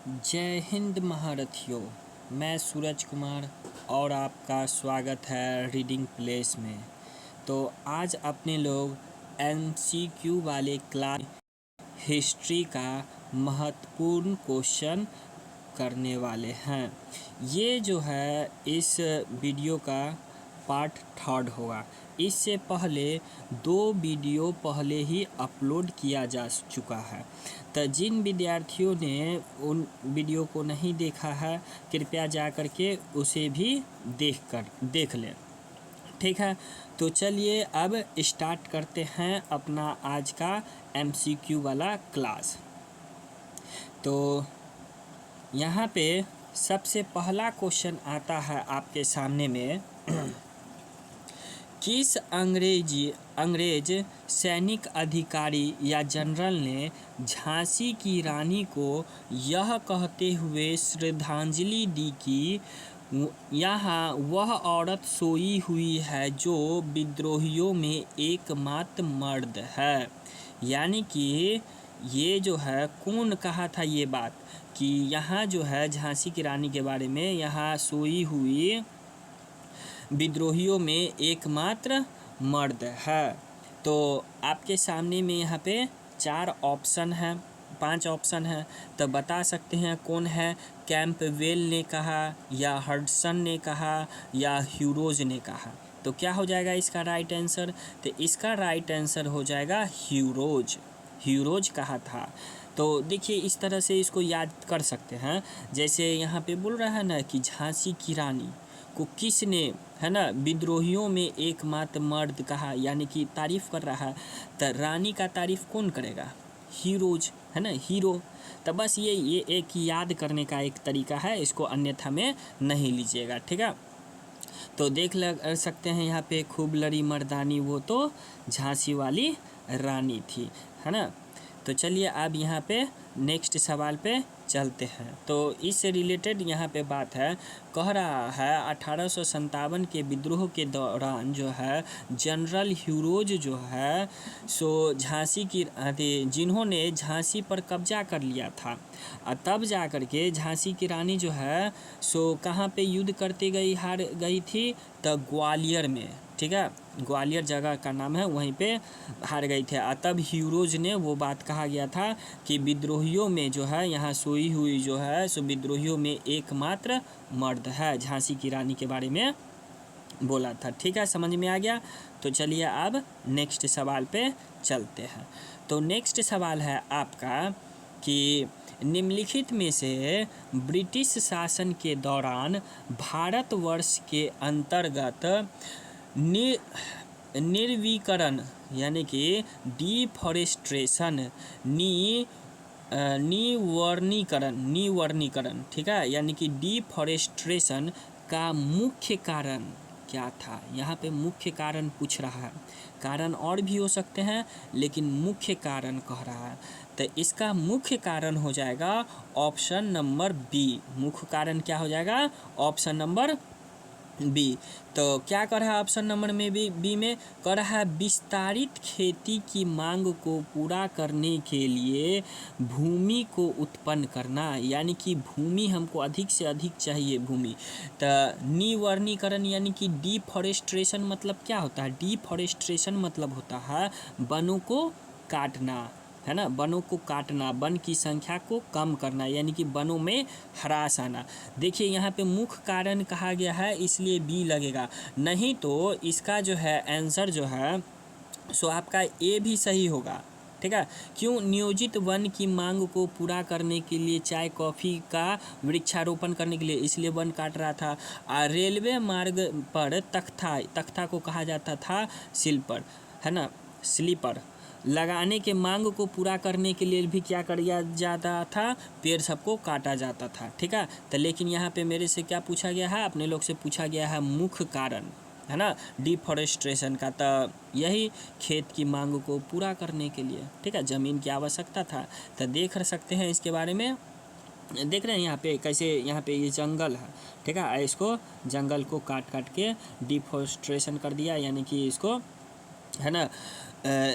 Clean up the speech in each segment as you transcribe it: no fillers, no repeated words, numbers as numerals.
जय हिंद महारथियों। मैं सूरज कुमार और आपका स्वागत है रीडिंग प्लेस में। तो आज अपने लोग एमसीक्यू वाले क्लास हिस्ट्री का महत्वपूर्ण क्वेश्चन करने वाले हैं। ये जो है इस वीडियो का पार्ट 3 होगा। इससे पहले 2 वीडियो पहले ही अपलोड किया जा चुका है। तो जिन विद्यार्थियों ने उन वीडियो को नहीं देखा है कृपया जा कर के उसे भी देख लें। ठीक है, तो चलिए अब स्टार्ट करते हैं अपना आज का एमसीक्यू वाला क्लास। तो यहाँ पे सबसे पहला क्वेश्चन आता है आपके सामने में किस अंग्रेज सैनिक अधिकारी या जनरल ने झांसी की रानी को यह कहते हुए श्रद्धांजलि दी कि यहाँ वह औरत सोई हुई है जो विद्रोहियों में एकमात्र मर्द है। यानी कि ये जो है कौन कहा था ये बात कि यहाँ जो है झांसी की रानी के बारे में, यहाँ सोई हुई विद्रोहियों में एकमात्र मर्द है। तो आपके सामने में यहाँ पे 5 ऑप्शन है। तो बता सकते हैं कौन है। कैंपबेल ने कहा या हडसन ने कहा या ह्यूरोज ने कहा। तो क्या हो जाएगा इसका राइट आंसर? तो इसका राइट आंसर हो जाएगा ह्यूरोज कहा था। तो देखिए इस तरह से इसको याद कर सकते हैं। जैसे यहाँ पे बोल रहा है ना कि झांसी की रानी को किसने, है ना, विद्रोहियों में एकमात्र मर्द कहा, यानी कि तारीफ़ कर रहा है। तो रानी का तारीफ़ कौन करेगा? हीरोज, है ना, हीरो। तो बस ये एक याद करने का एक तरीका है, इसको अन्यथा में नहीं लीजिएगा। ठीक है, तो देख सकते हैं यहाँ पे खूब लड़ी मर्दानी वो तो झांसी वाली रानी थी, है ना। तो चलिए अब यहाँ पे नेक्स्ट सवाल पे चलते हैं। तो इससे रिलेटेड यहाँ पे बात है, कह रहा है 1857 के विद्रोह के दौरान जो है जनरल ह्यूरोज जो है सो झांसी की जिन्होंने झांसी पर कब्जा कर लिया था, तब जा कर के झांसी की रानी जो है सो कहाँ पे युद्ध करते हार गई थी? तो ग्वालियर में। ठीक है, ग्वालियर जगह का नाम है, वहीं पे हार गई थे। तब ह्यूरोज ने वो बात कहा गया था कि विद्रोहियों में जो है यहाँ सोई हुई जो है सो विद्रोहियों में एकमात्र मर्द है, झांसी की रानी के बारे में बोला था। ठीक है, समझ में आ गया। तो चलिए अब नेक्स्ट सवाल पे चलते हैं। तो नेक्स्ट सवाल है आपका कि निम्नलिखित में से ब्रिटिश शासन के दौरान भारतवर्ष के अंतर्गत निर्वीकरण यानी कि डिफॉरेस्टेशन, निवर्णीकरण, ठीक है, यानी कि डिफॉरेस्टेशन का मुख्य कारण क्या था? यहाँ पे मुख्य कारण पूछ रहा है। कारण और भी हो सकते हैं लेकिन मुख्य कारण कह रहा है। तो इसका मुख्य कारण हो जाएगा ऑप्शन नंबर बी। मुख्य कारण क्या हो जाएगा? Option number B. तो क्या कर रहा है ऑप्शन नंबर में बी में? कर रहा है विस्तारित खेती की मांग को पूरा करने के लिए भूमि को उत्पन्न करना, यानी कि भूमि हमको अधिक से अधिक चाहिए भूमि। तो निवर्णीकरण यानी कि डिफॉरेस्टेशन मतलब क्या होता है? डिफॉरेस्टेशन मतलब होता है वनों को काटना, है ना, वनों को काटना, वन की संख्या को कम करना, यानी कि वनों में ह्रास आना। देखिए यहाँ पे मुख्य कारण कहा गया है इसलिए बी लगेगा, नहीं तो इसका जो है आंसर जो है सो आपका ए भी सही होगा। ठीक है, क्यों? नियोजित वन की मांग को पूरा करने के लिए, चाय कॉफ़ी का वृक्षारोपण करने के लिए, इसलिए वन काट रहा था। रेलवे मार्ग पर तख्ता को कहा जाता था स्लीपर, है ना, स्लीपर लगाने के मांग को पूरा करने के लिए भी क्या किया जाता था? पेड़ सबको काटा जाता था। ठीक है, तो लेकिन यहाँ पे मेरे से क्या पूछा गया है? अपने लोग से पूछा गया है मुख्य कारण, है ना, डिफॉरेस्टेशन का। तो यही खेत की मांग को पूरा करने के लिए, ठीक है, ज़मीन की आवश्यकता था। तो देख सकते हैं इसके बारे में, देख रहे हैं यहाँ पे कैसे, यहाँ पे ये जंगल है, ठीक है, इसको जंगल को काट के डिफॉरेस्टेशन कर दिया, यानी कि इसको, है ना,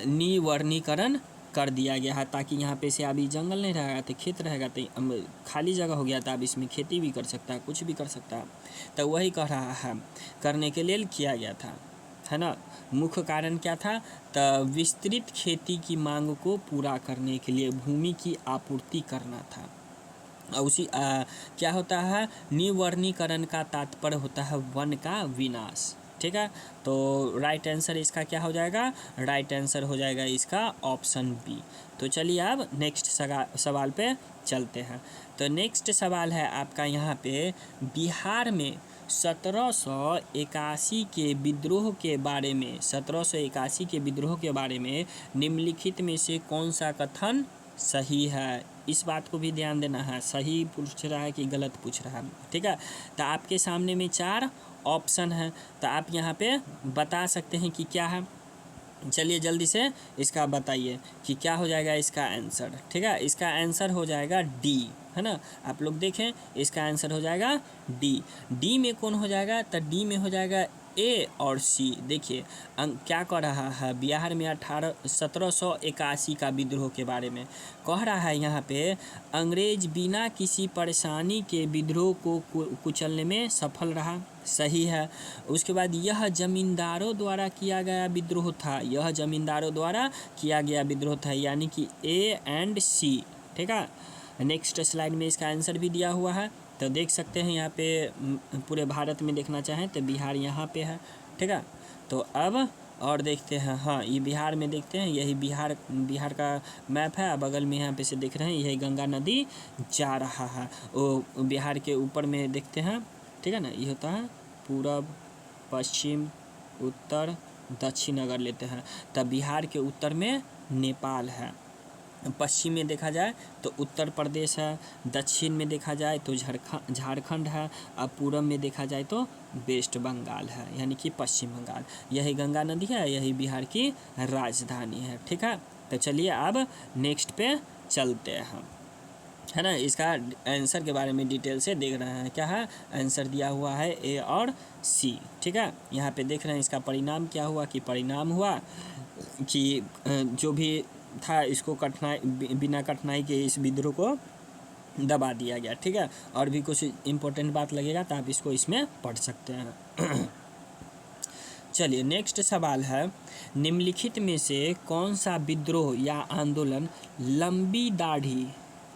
निवर्णीकरण कर दिया गया है, ताकि यहाँ पे से अभी जंगल नहीं रहेगा तो खेत रहेगा, तो खाली जगह हो गया था, अब इसमें खेती भी कर सकता है, कुछ भी कर सकता है। तो वही कह रहा है करने के लिए किया गया था, है ना। मुख्य कारण क्या था? तो विस्तृत खेती की मांग को पूरा करने के लिए भूमि की आपूर्ति करना था। उसी क्या होता है? निवर्णीकरण का तात्पर्य होता है वन का विनाश। ठीक है, तो राइट आंसर इसका क्या हो जाएगा? राइट आंसर हो जाएगा इसका ऑप्शन बी। तो चलिए अब नेक्स्ट सवाल पे चलते हैं। तो नेक्स्ट सवाल है आपका यहाँ पे, बिहार में 1781 के विद्रोह के बारे में, 1781 के विद्रोह के बारे में निम्नलिखित में से कौन सा कथन सही है? इस बात को भी ध्यान देना है, सही पूछ रहा है कि गलत पूछ रहा है। ठीक है, तो आपके सामने में 4 ऑप्शन है, तो आप यहाँ पे बता सकते हैं कि क्या है। चलिए जल्दी से इसका बताइए कि क्या हो जाएगा इसका आंसर। ठीक है, इसका आंसर हो जाएगा डी, है ना। आप लोग देखें, इसका आंसर हो जाएगा डी। डी में कौन हो जाएगा? तो डी में हो जाएगा ए और सी। देखिए क्या कह रहा है, बिहार में 1781 का विद्रोह के बारे में कह रहा है यहाँ पे, अंग्रेज बिना किसी परेशानी के विद्रोह को कुचलने में सफल रहा, सही है। उसके बाद यह जमींदारों द्वारा किया गया विद्रोह था, यह जमींदारों द्वारा किया गया विद्रोह था, यानी कि ए एंड सी। ठीक है, नेक्स्ट स्लाइड में इसका आंसर भी दिया हुआ है, तो देख सकते हैं यहाँ पे पूरे भारत में देखना चाहें तो बिहार यहाँ पे है। ठीक है, तो अब और देखते हैं, हाँ ये बिहार में देखते हैं, यही बिहार का मैप है। बगल में यहाँ पे से देख रहे हैं, यही गंगा नदी जा रहा है, वो बिहार के ऊपर में देखते हैं। ठीक है ना, ये होता है पूरब, पश्चिम, उत्तर, दक्षिण अगर लेते हैं, तब बिहार के उत्तर में नेपाल है, पश्चिम में देखा जाए तो उत्तर प्रदेश है, दक्षिण में देखा जाए तो झारखंड है, और पूरब में देखा जाए तो वेस्ट बंगाल है, यानी कि पश्चिम बंगाल। यही गंगा नदी है, यही बिहार की राजधानी है। ठीक है, तो चलिए अब नेक्स्ट पे चलते हैं, है ना। इसका आंसर के बारे में डिटेल से देख रहे हैं, क्या है आंसर दिया हुआ है ए और सी। ठीक है, यहाँ पे देख रहे हैं इसका परिणाम क्या हुआ, कि परिणाम हुआ कि जो भी था इसको बिना कठिनाई के इस विद्रोह को दबा दिया गया। ठीक है, और भी कुछ इम्पोर्टेंट बात लगेगा तो आप इसको इसमें पढ़ सकते हैं। चलिए नेक्स्ट सवाल है, निम्नलिखित में से कौन सा विद्रोह या आंदोलन लंबी दाढ़ी,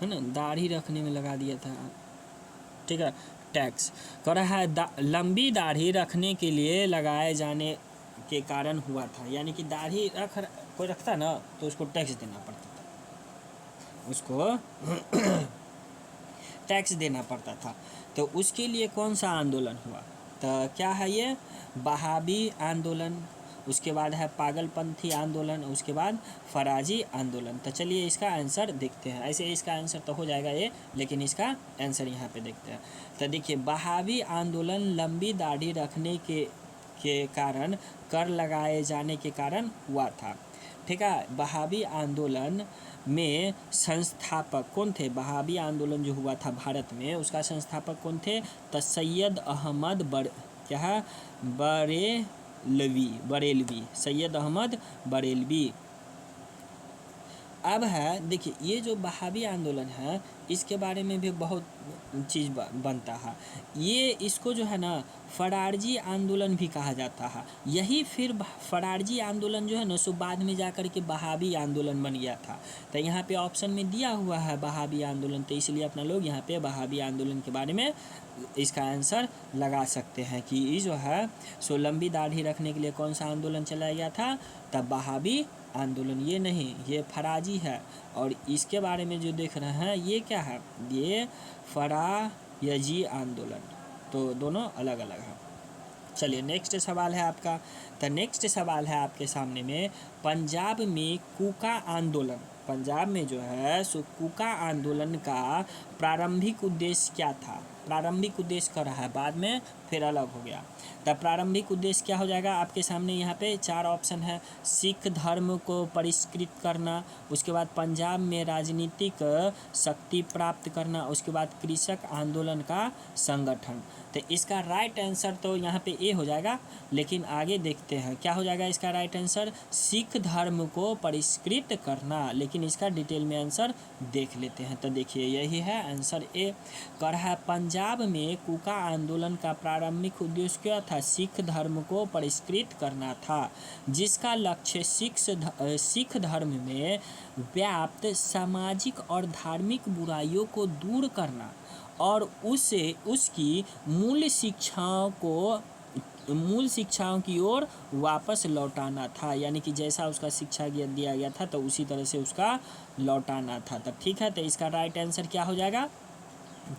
है ना, दाढ़ी रखने में लगा दिया था। ठीक है, टैक्स कह रहा है लंबी दाढ़ी रखने के लिए लगाए जाने के कारण हुआ था, यानी कि दाढ़ी कोई रखता ना तो उसको टैक्स देना पड़ता था, उसको टैक्स देना पड़ता था। तो उसके लिए कौन सा आंदोलन हुआ? तो क्या है ये? बहावी आंदोलन, उसके बाद है पागलपंथी आंदोलन, उसके बाद फराजी आंदोलन। तो चलिए इसका आंसर देखते हैं। ऐसे इसका आंसर तो हो जाएगा ये, लेकिन इसका आंसर यहाँ पे देखते हैं। तो देखिए, बहावी आंदोलन लंबी दाढ़ी रखने के कारण, कर लगाए जाने के कारण हुआ था। ठीक है, बहावी आंदोलन में संस्थापक कौन थे? बहावी आंदोलन जो हुआ था भारत में, उसका संस्थापक कौन थे? तो सैयद अहमद बरेलवी, सैयद अहमद बरेलवी। अब है देखिए, ये जो बहावी आंदोलन है इसके बारे में भी बहुत चीज़ बनता है। ये इसको जो है ना फरारजी आंदोलन भी कहा जाता है। यही फिर फरारजी आंदोलन जो है ना सो बाद में जा कर के बहावी आंदोलन बन गया था। तो यहाँ पे ऑप्शन में दिया हुआ है बहावी आंदोलन, तो इसलिए अपना लोग यहाँ पे बहावी आंदोलन के बारे में इसका आंसर लगा सकते हैं कि ये जो है सो लंबी दाढ़ी रखने के लिए कौन सा आंदोलन चलाया गया था? तब बहावी आंदोलन, ये नहीं, ये फराजी है। और इसके बारे में जो देख रहे हैं ये क्या है? ये फरायजी आंदोलन। तो दोनों अलग अलग हैं। चलिए नेक्स्ट सवाल है आपका। तो नेक्स्ट सवाल है आपके सामने में, पंजाब में कूका आंदोलन, पंजाब में जो है सो कूका आंदोलन का प्रारंभिक उद्देश्य क्या था? प्रारंभिक उद्देश्य कर रहा है, बाद में फिर अलग हो गया। तब प्रारंभिक उद्देश्य क्या हो जाएगा आपके सामने यहाँ पे 4 ऑप्शन है। सिख धर्म को परिष्कृत करना, उसके बाद पंजाब में राजनीतिक शक्ति प्राप्त करना, उसके बाद कृषक आंदोलन का संगठन। तो इसका राइट आंसर तो यहाँ पे ए हो जाएगा, लेकिन आगे देखते हैं क्या हो जाएगा इसका राइट आंसर। सिख धर्म को परिष्कृत करना, लेकिन इसका डिटेल में आंसर देख लेते हैं। तो देखिए यही है आंसर ए। कर है पंजाब में कूका आंदोलन का प्रारंभिक उद्देश्य क्या था? सिख धर्म को परिष्कृत करना था, जिसका लक्ष्य सिख धर्म में व्याप्त सामाजिक और धार्मिक बुराइयों को दूर करना और उसकी मूल शिक्षाओं की ओर वापस लौटाना था। यानी कि जैसा उसका शिक्षा दिया गया था तो उसी तरह से उसका लौटाना था। तो ठीक है, तो इसका राइट आंसर क्या हो जाएगा?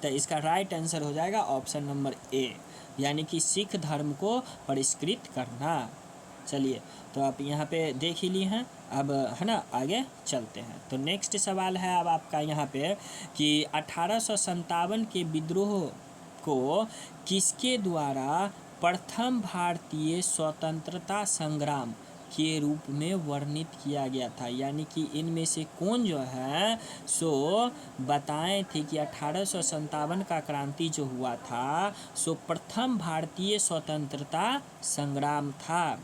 तो इसका राइट आंसर हो जाएगा ऑप्शन नंबर ए, यानी कि सिख धर्म को परिष्कृत करना। चलिए, तो आप यहाँ पे देख ही लिए हैं, अब है ना आगे चलते हैं। तो नेक्स्ट सवाल है अब आपका यहाँ पे कि 1857 के विद्रोह को किसके द्वारा प्रथम भारतीय स्वतंत्रता संग्राम के रूप में वर्णित किया गया था? यानी कि इनमें से कौन जो है सो बताए थे कि 1857 का क्रांति जो हुआ था सो प्रथम भारतीय स्वतंत्रता संग्राम था।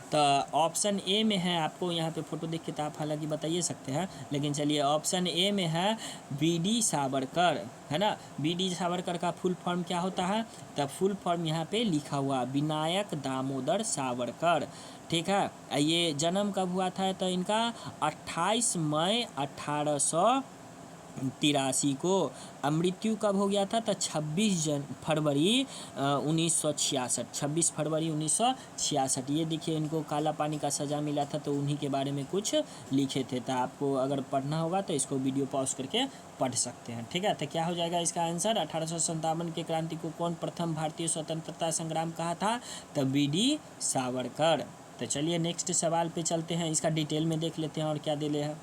तो ऑप्शन ए में है, आपको यहाँ पे फोटो देख के तो आप हालांकि बताइए सकते हैं, लेकिन चलिए ऑप्शन ए में है बी.डी. सावरकर, है ना। बी.डी. सावरकर का फुल फॉर्म क्या होता है? तो फुल फॉर्म यहाँ पे लिखा हुआ विनायक दामोदर सावरकर। ठीक है, ये जन्म कब हुआ था? तो इनका 28 मई 1883 को। मृत्यु कब हो गया था? तो 26 फरवरी 1966। 26 फरवरी 1966। ये देखिए, इनको काला पानी का सज़ा मिला था तो उन्हीं के बारे में कुछ लिखे थे। तो आपको अगर पढ़ना होगा तो इसको वीडियो पॉज करके पढ़ सकते हैं। ठीक है, तो क्या हो जाएगा इसका आंसर? 1857 के क्रांति को कौन प्रथम भारतीय स्वतंत्रता संग्राम कहा था? तो बी.डी. सावरकर। तो चलिए नेक्स्ट सवाल पे चलते हैं, इसका डिटेल में देख लेते हैं और क्या दिले है।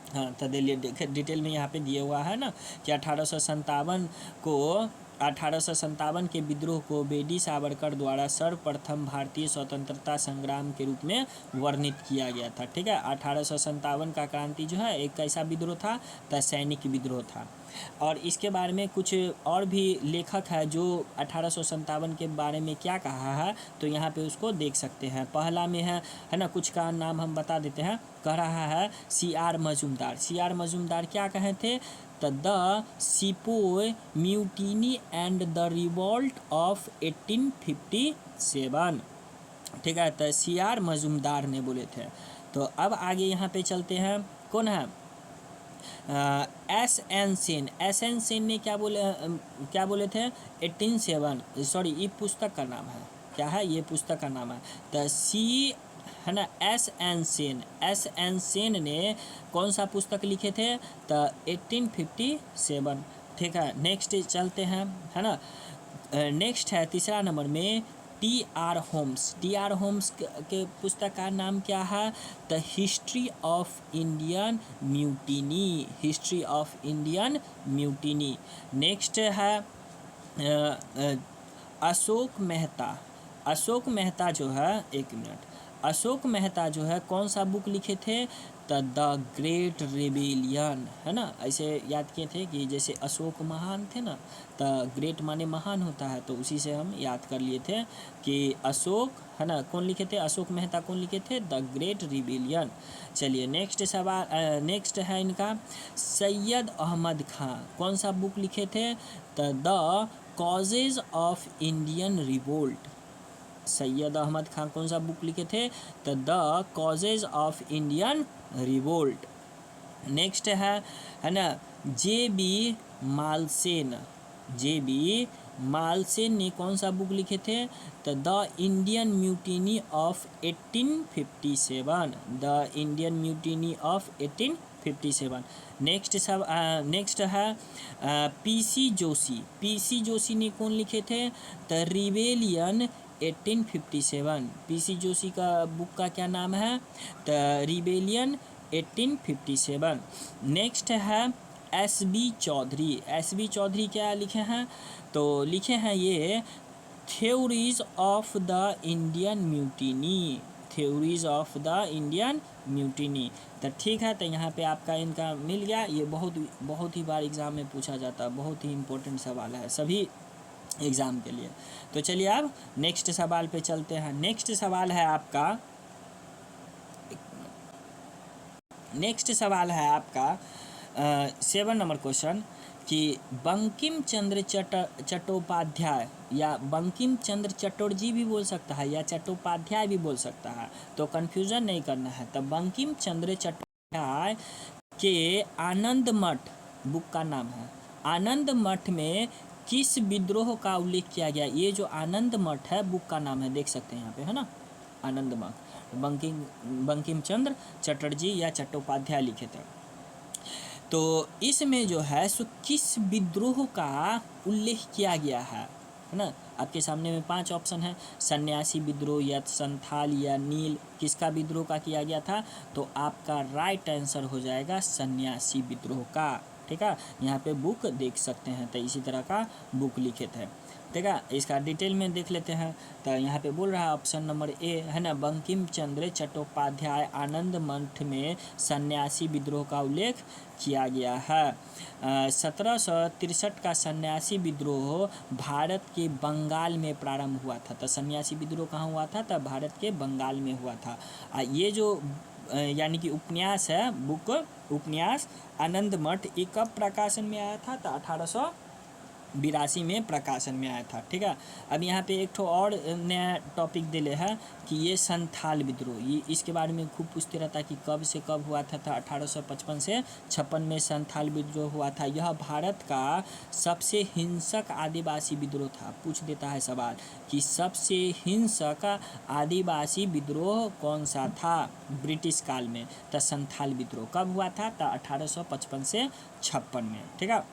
हाँ, तो डिटेल में यहाँ पे दिए हुआ है ना कि 1857 के विद्रोह को बी.डी. सावरकर द्वारा सर्वप्रथम भारतीय स्वतंत्रता संग्राम के रूप में वर्णित किया गया था। ठीक है, 1857 का क्रांति जो है एक कैसा विद्रोह था? तो सैनिक विद्रोह था। और इसके बारे में कुछ और भी लेखक है जो 1857 के बारे में क्या कहा है, तो यहाँ पे उसको देख सकते हैं। पहला में है ना, कुछ का नाम हम बता देते हैं। कह रहा है C.R. मजूमदार। C.R. मजूमदार क्या कहे थे? The sepoy mutiny and the revolt of 1857। ठीक है, तो C.R. मजूमदार ने बोले थे। तो अब आगे यहाँ पे चलते हैं, कौन है? S.N. सेन। S.N. सेन ने क्या बोले थे? 1807। सॉरी, ये पुस्तक का नाम है। क्या है? ये पुस्तक का नाम है। तो है ना, S.N. सेन ने कौन सा पुस्तक लिखे थे? तो 1857। ठीक है, नेक्स्ट चलते हैं, है ना। नेक्स्ट है तीसरा नंबर में T.R. होम्स के पुस्तक का नाम क्या है? The history of Indian mutiny. Next है अशोक मेहता जो है, एक मिनट, अशोक मेहता जो है कौन सा बुक लिखे थे? द ग्रेट रिबेलियन, है ना। ऐसे याद किए थे कि जैसे अशोक महान थे ना, तो ग्रेट माने महान होता है, तो उसी से हम याद कर लिए थे कि अशोक, है ना, कौन लिखे थे? अशोक मेहता कौन लिखे थे? The great rebellion. चलिए नेक्स्ट सवाल, नेक्स्ट है इनका सैयद अहमद खां। कौन सा बुक लिखे थे? The causes of Indian revolt. Syed Ahmad Khan कौन सा बुक लिखे थे? The causes of Indian revolt. Next है ना J.B. मालसेन ने कौन सा बुक लिखे थे? The Indian mutiny of 1857। Next है P.C. जोशी ने कौन लिखे थे? The rebellion 1857। P.C. जोशी का बुक का क्या नाम है? The rebellion 1857। नेक्स्ट है S.B. चौधरी क्या लिखे हैं? तो लिखे हैं ये theories of the Indian mutiny, theories of the Indian mutiny. तो ठीक है, तो यहाँ पे आपका इनका मिल गया। ये बहुत ही बार एग्ज़ाम में पूछा जाता है, बहुत ही इम्पोर्टेंट सवाल है सभी एग्ज़ाम के लिए। तो चलिए अब नेक्स्ट सवाल पे चलते हैं। नेक्स्ट सवाल है आपका 7 नंबर क्वेश्चन कि बंकिम चंद्र चट्टोपाध्याय या बंकिम चंद्र चटर्जी भी बोल सकता है या चट्टोपाध्याय भी बोल सकता है, तो कन्फ्यूज़न नहीं करना है। तो बंकिम चंद्र चट्टोपाध्याय के आनंद मठ बुक का नाम है। आनंद मठ में किस विद्रोह का उल्लेख किया गया? ये जो आनंद मठ है बुक का नाम है, देख सकते हैं यहाँ पे, है ना, आनंद मठ। बंकिम चंद्र चटर्जी या चट्टोपाध्याय लिखे थे। तो इसमें जो है सो किस विद्रोह का उल्लेख किया गया है ना। आपके सामने में 5 ऑप्शन है, सन्यासी विद्रोह या संथाल या नील, किसका विद्रोह का किया गया था? तो आपका राइट आंसर हो जाएगा सन्यासी विद्रोह का। ठीक है, यहाँ पे बुक देख सकते हैं, तो इसी तरह का बुक लिखे थे। ठीक है, इसका डिटेल में देख लेते हैं। तो यहाँ पे बोल रहा है ऑप्शन नंबर ए है ना, बंकिम चंद्र चट्टोपाध्याय आनंद मठ में सन्यासी विद्रोह का उल्लेख किया गया है। 1763 का सन्यासी विद्रोह भारत के बंगाल में प्रारंभ हुआ था। तो सन्यासी विद्रोह कहाँ हुआ था? तो भारत के बंगाल में हुआ था। ये जो यानी कि उपन्यास है, बुक उपन्यास आनंद मठ, ये कब प्रकाशन में आया था? तो 1882 में प्रकाशन में आया था। ठीक है, अब यहाँ पे एक ठो और नया टॉपिक दिले है कि ये संथाल विद्रोह, ये इसके बारे में खूब पूछते रहता है कि कब से कब हुआ था। 1855 से 56 में संथाल विद्रोह हुआ था। यह भारत का सबसे हिंसक आदिवासी विद्रोह था। पूछ देता है सवाल कि सबसे हिंसक आदिवासी विद्रोह कौन सा था ब्रिटिश काल में? तो संथाल विद्रोह कब हुआ था? तो 1855 से 56 में। ठीक है,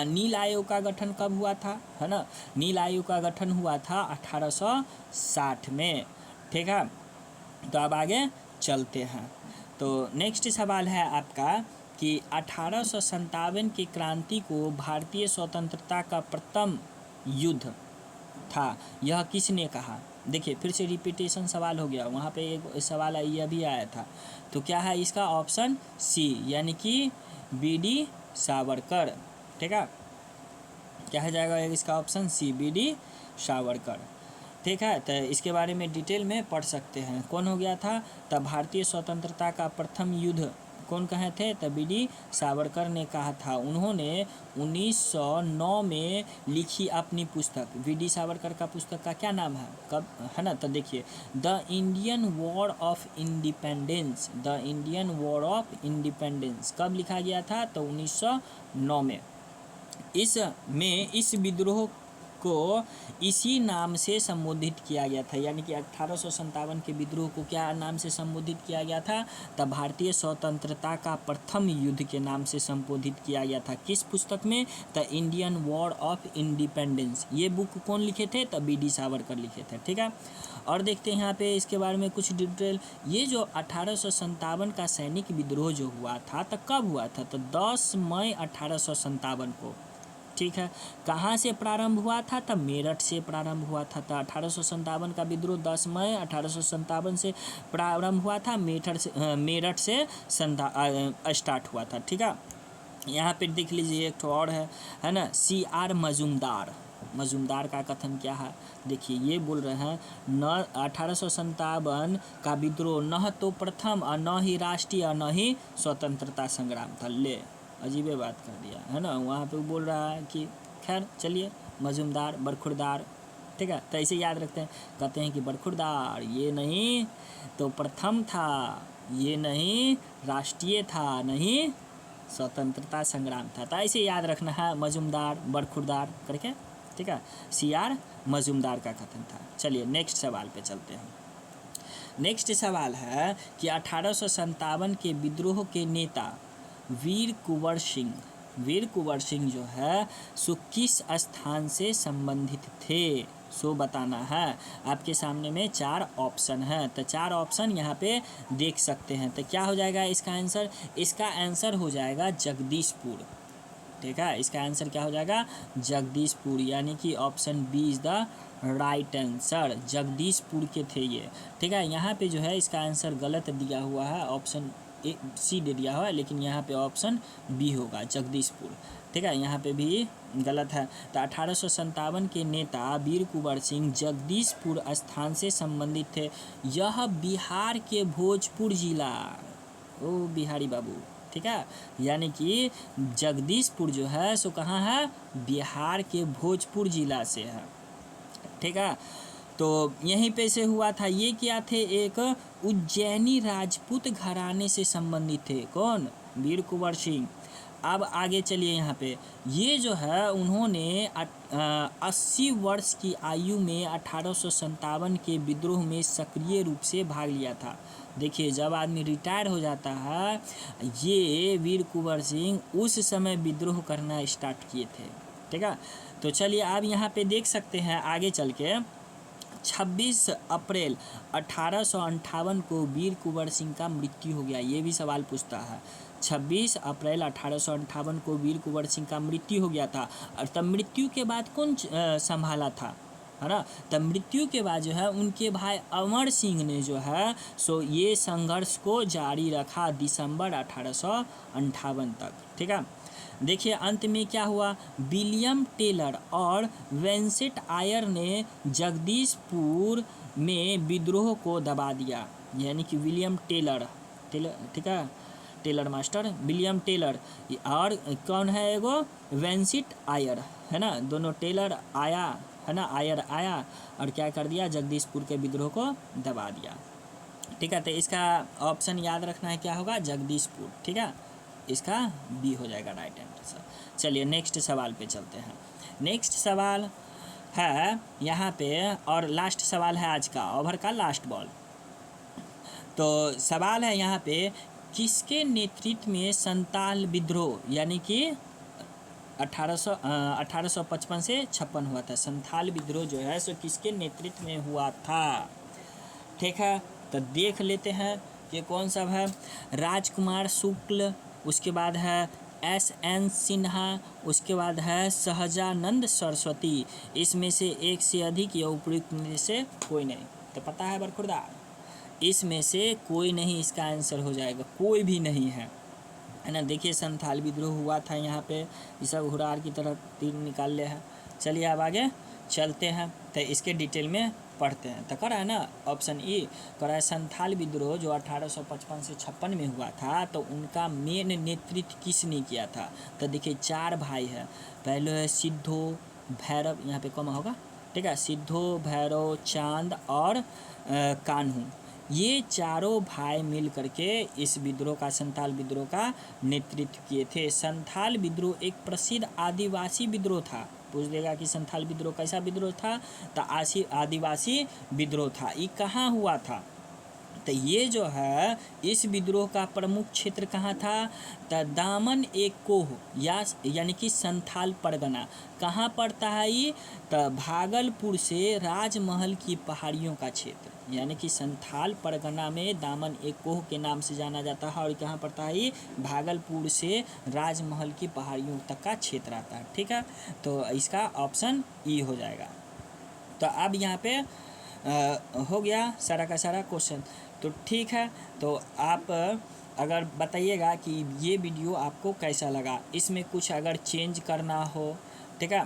नील आयोग का गठन कब हुआ था? है ना, नील आयोग का गठन हुआ था 1860 में। ठीक है, तो अब आगे चलते हैं। तो नेक्स्ट सवाल है आपका कि 1857 की क्रांति को भारतीय स्वतंत्रता का प्रथम युद्ध था, यह किसने कहा? देखिए फिर से रिपीटेशन सवाल हो गया, वहाँ पे एक सवाल यह भी आया था। तो क्या है इसका? ऑप्शन सी यानी कि बी.डी. सावरकर। ठीक है, क्या हो जाएगा इसका? Option C V D. सावरकर। ठीक है, तो इसके बारे में डिटेल में पढ़ सकते हैं। कौन हो गया था? तब भारतीय स्वतंत्रता का प्रथम युद्ध कौन कहे थे? तब बी.डी. सावरकर ने कहा था। उन्होंने 1909 में लिखी अपनी पुस्तक, बी.डी. सावरकर का पुस्तक का क्या नाम है? कब, है ना, तो देखिए the Indian war of independence, the Indian war of independence कब लिखा गया था? तो 1909 में। इस विद्रोह को इसी नाम से संबोधित किया गया था, यानी कि 1857 के विद्रोह को क्या नाम से संबोधित किया गया था? तब भारतीय स्वतंत्रता का प्रथम युद्ध के नाम से संबोधित किया गया था। किस पुस्तक में? The Indian war of independence. ये बुक कौन लिखे थे? तब बी.डी. सावरकर लिखे थे। ठीक है, और देखते हैं यहाँ पे इसके बारे में कुछ डिटेल। ये जो 1857 का सैनिक विद्रोह जो हुआ था तो कब हुआ था? तो 10 मई 1857 को। ठीक है, कहाँ से प्रारंभ हुआ था? तब मेरठ से प्रारंभ हुआ था। तो 1857 का विद्रोह 10 मई 1857 से प्रारंभ हुआ था। मेरठ से स्टार्ट हुआ था। ठीक है, यहाँ पे देख लीजिए एक ठो और है ना, C.R. मजूमदार का कथन क्या है? देखिए ये बोल रहे हैं 1857 का विद्रोह न तो प्रथम और न ही राष्ट्रीय और न ही स्वतंत्रता संग्राम था। ले अजीबे बात कर दिया, है ना। वहाँ पे बोल रहा है कि खैर चलिए मजूमदार बरखुरदार। ठीक है, तो ऐसे याद रखते हैं। कहते हैं कि बरखुरदार ये नहीं तो प्रथम था, ये नहीं राष्ट्रीय था, नहीं स्वतंत्रता संग्राम था। तो ऐसे याद रखना है, मजूमदार बरखुरदार करके। ठीक है, C.R. मजूमदार का कथन था। चलिए नेक्स्ट सवाल पे चलते हैं। नेक्स्ट सवाल है कि 1857 के विद्रोह के नेता वीर कुंवर सिंह जो है सो किस स्थान से संबंधित थे? सो बताना है। आपके सामने में 4 ऑप्शन है, तो 4 ऑप्शन यहाँ पे देख सकते हैं। तो क्या हो जाएगा इसका आंसर? इसका आंसर हो जाएगा जगदीशपुर। ठीक है, इसका आंसर क्या हो जाएगा, जगदीशपुर, यानी कि option B is the right answer, Jagdishpur के थे ये। ठीक है, यहाँ पे जो है इसका आंसर गलत दिया हुआ है, ऑप्शन ए सी दे दिया हुआ है, लेकिन यहाँ पे ऑप्शन बी होगा, जगदीशपुर। ठीक है, यहाँ पे भी गलत है। तो 1857 के नेता वीर कुंवर सिंह जगदीशपुर स्थान से संबंधित थे। यह बिहार के भोजपुर जिला, ओ बिहारी बाबू, ठीक है, यानी कि जगदीशपुर जो है सो कहाँ है, बिहार के भोजपुर जिला से है। ठीक है, तो यहीं पे से हुआ था। ये क्या थे, एक उज्जैनी राजपूत घराने से संबंधित थे। कौन, वीर कुंवर सिंह। अब आगे चलिए, यहाँ पे ये जो है उन्होंने 80 वर्ष की आयु में 1857 के विद्रोह में सक्रिय रूप से भाग लिया था। देखिए, जब आदमी रिटायर हो जाता है, ये वीर कुंवर सिंह उस समय विद्रोह करना स्टार्ट किए थे। ठीक है, तो चलिए आप यहाँ पे देख सकते हैं आगे चल के 26 अप्रैल 1858 को वीर कुंवर सिंह का मृत्यु हो गया। ये भी सवाल पूछता है। 26 अप्रैल 1858 को वीर कुंवर सिंह का मृत्यु हो गया था। और तब मृत्यु के बाद कौन संभाला था, है ना। तब मृत्यु के बाद जो है उनके भाई अमर सिंह ने जो है सो ये संघर्ष को जारी रखा दिसंबर 1858 तक। ठीक है, देखिए अंत में क्या हुआ, विलियम टेलर और वेंसेट आयर ने जगदीशपुर में विद्रोह को दबा दिया। यानी कि विलियम टेलर, ठीक है, टेलर मास्टर विलियम टेलर, और कौन है एगो, वेंसेट आयर, है ना। दोनों टेलर आया, है ना, आयर आया और क्या कर दिया, जगदीशपुर के विद्रोह को दबा दिया। ठीक है, तो इसका ऑप्शन याद रखना है, क्या होगा, जगदीशपुर। ठीक है, इसका बी हो जाएगा राइट आंसर। चलिए नेक्स्ट सवाल पे चलते हैं। नेक्स्ट सवाल है यहाँ पे, और लास्ट सवाल है आज का, ओवर का लास्ट बॉल। तो सवाल है यहाँ पे, किसके नेतृत्व में संताल विद्रोह, यानी कि 1855 से 56 हुआ था। संथाल विद्रोह जो है सो किसके नेतृत्व में हुआ था। ठीक है, तो देख लेते हैं कि कौन सा है। राजकुमार शुक्ल, उसके बाद है SN सिन्हा, उसके बाद है सहजानंद सरस्वती। इसमें से एक से अधिक या उपयुक्त में से कोई नहीं। तो पता है बरखुरदार, इसमें से कोई नहीं इसका आंसर हो जाएगा, कोई भी नहीं है ना। देखिए संथाल विद्रोह हुआ था यहाँ पे, ये सब हुरार की तरह तीर निकाल ले है। चलिए अब आगे चलते हैं, तो इसके डिटेल में पढ़ते हैं। तो करा है ना ऑप्शन ई, करा है संथाल विद्रोह जो 1855 से 56 में हुआ था, तो उनका मेन नेतृत्व किसने किया था। तो देखिए 4 भाई है। पहले है सिद्धो भैरव, यहाँ पे कौन होगा, ठीक है, सिद्धो भैरव चांद और कान्हू, ये चारों भाई मिल करके इस विद्रोह का, संथाल विद्रोह का नेतृत्व किए थे। संथाल विद्रोह एक प्रसिद्ध आदिवासी विद्रोह था। पूछ देगा कि संथाल विद्रोह कैसा विद्रोह था, तो आदिवासी विद्रोह था। ये कहाँ हुआ था, तो ये जो है इस विद्रोह का प्रमुख क्षेत्र कहाँ था, तो दामन एक कोह यानी कि संथाल परगना कहाँ पड़ता है ये, तो भागलपुर से राजमहल की पहाड़ियों का क्षेत्र, यानी कि संथाल परगना में दामन एक कोह के नाम से जाना जाता है। और कहाँ पड़ता है ये, भागलपुर से राजमहल की पहाड़ियों तक का क्षेत्र आता है। ठीक है, तो इसका ऑप्शन ई हो जाएगा। तो अब यहाँ पे हो गया सारा का सारा क्वेश्चन। तो ठीक है, तो आप अगर बताइएगा कि ये वीडियो आपको कैसा लगा, इसमें कुछ अगर चेंज करना हो, ठीक है,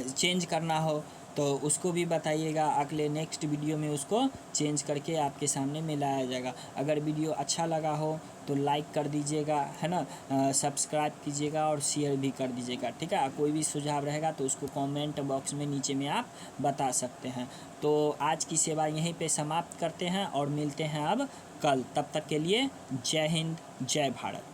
चेंज करना हो तो उसको भी बताइएगा। अगले नेक्स्ट वीडियो में उसको चेंज करके आपके सामने में लाया जाएगा। अगर वीडियो अच्छा लगा हो तो लाइक कर दीजिएगा, है ना, सब्सक्राइब कीजिएगा और शेयर भी कर दीजिएगा। ठीक है, कोई भी सुझाव रहेगा तो उसको कमेंट बॉक्स में नीचे में आप बता सकते हैं। तो आज की सेवा यहीं पे समाप्त करते हैं और मिलते हैं अब कल। तब तक के लिए जय हिंद, जय भारत।